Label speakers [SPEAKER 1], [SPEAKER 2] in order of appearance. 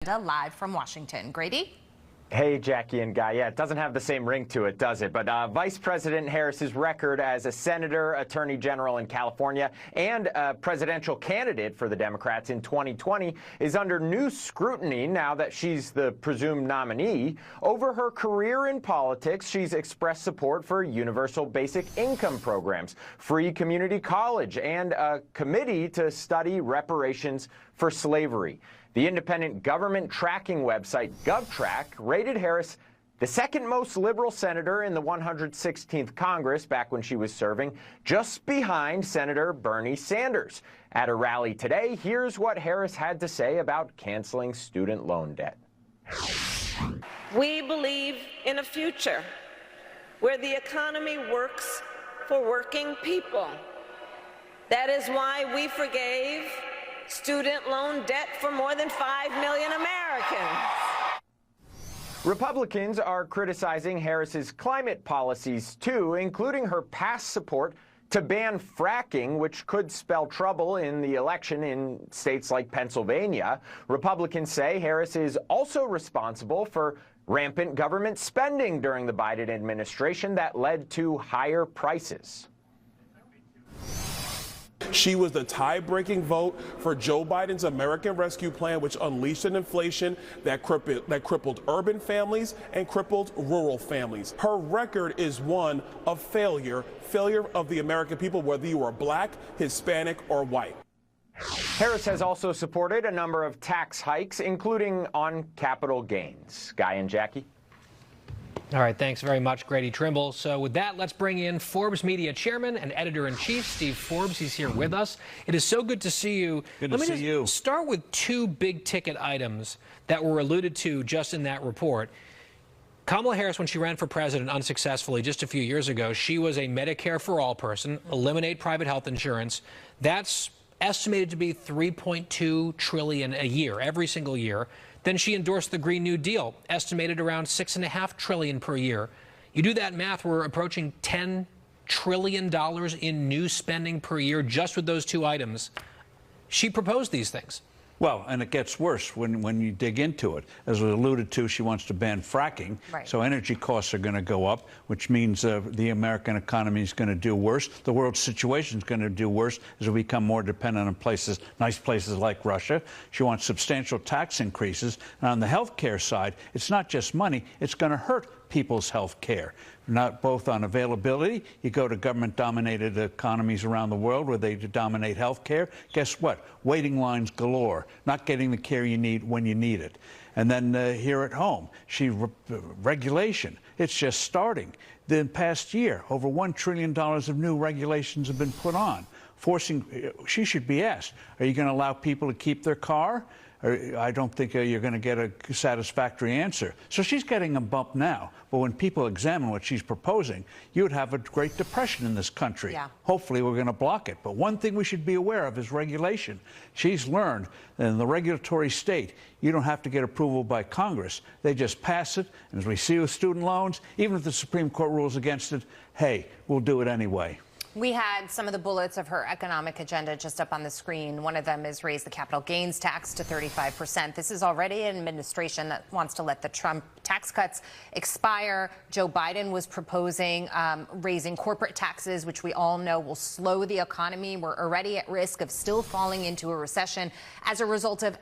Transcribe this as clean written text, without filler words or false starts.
[SPEAKER 1] agenda live from Washington. Grady?
[SPEAKER 2] Hey, Jackie and Guy. Yeah, it doesn't have the same ring to it, does it? But Vice President Harris's record as a senator, attorney general in California, and a presidential candidate for the Democrats in 2020 is under new scrutiny now that she's the presumed nominee. Over her career in politics, she's expressed support for universal basic income programs, free community college, and a committee to study reparations for slavery. The independent government tracking website GovTrack rated Harris the second most liberal senator in the 116th Congress back when she was serving, just behind Senator Bernie Sanders. At a rally today, here's what Harris had to say about canceling student loan debt.
[SPEAKER 3] We believe in a future where the economy works for working people. That is why we forgave student loan debt for more than 5 million Americans.
[SPEAKER 2] Republicans are criticizing Harris's climate policies, too, including her past support to ban fracking, which could spell trouble in the election in states like Pennsylvania. Republicans say Harris is also responsible for rampant government spending during the Biden administration that led to higher prices.
[SPEAKER 4] She was the tie-breaking vote for Joe Biden's American Rescue Plan, which unleashed an inflation that crippled urban families and crippled rural families. Her record is one of failure of the American people, whether you are black, Hispanic, or white.
[SPEAKER 2] Harris has also supported a number of tax hikes, including on capital gains. Guy and Jackie?
[SPEAKER 5] All right, thanks very much, Grady Trimble. So with that, let's bring in Forbes Media Chairman and Editor-in-Chief, Steve Forbes. He's here with us. It is so good to see you.
[SPEAKER 6] Good to see you.
[SPEAKER 5] Start with two big-ticket items that were alluded to just in that report. Kamala Harris, when she ran for president unsuccessfully just a few years ago, she was a Medicare for all person, eliminate private health insurance. That's estimated to be $3.2 trillion a year, every single year. Then she endorsed the Green New Deal, estimated around $6.5 trillion per year. You do that math, we're approaching $10 trillion in new spending per year just with those two items. She proposed these things.
[SPEAKER 6] Well, and it gets worse when you dig into it. As was alluded to, she wants to ban fracking.
[SPEAKER 1] Right.
[SPEAKER 6] So energy costs are going to go up, which means the American economy is going to do worse. The world situation is going to do worse as we become more dependent on places, nice places like Russia. She wants substantial tax increases. And on the health care side, it's not just money. It's going to hurt people's health care. Not both on availability. You go to government-dominated economies around the world where they dominate health care. Guess what? Waiting lines galore, not getting the care you need when you need it. And then here at home, regulation. It's just starting. The past year, over $1 trillion of new regulations have been put on, she should be asked, are you going to allow people to keep their car? I don't think you're going to get a satisfactory answer. So she's getting a bump now. But when people examine what she's proposing, you would have a Great Depression in this country.
[SPEAKER 1] Yeah.
[SPEAKER 6] Hopefully we're going to block it. But one thing we should be aware of is regulation. She's learned that in the regulatory state, you don't have to get approval by Congress. They just pass it. And as we see with student loans, even if the Supreme Court rules against it, hey, we'll do it anyway.
[SPEAKER 1] We had some of the bullets of her economic agenda just up on the screen. One of them is raise the capital gains tax to 35%. This is already an administration that wants to let the Trump tax cuts expire. Joe Biden was proposing raising corporate taxes, which we all know will slow the economy. We're already at risk of still falling into a recession as a result of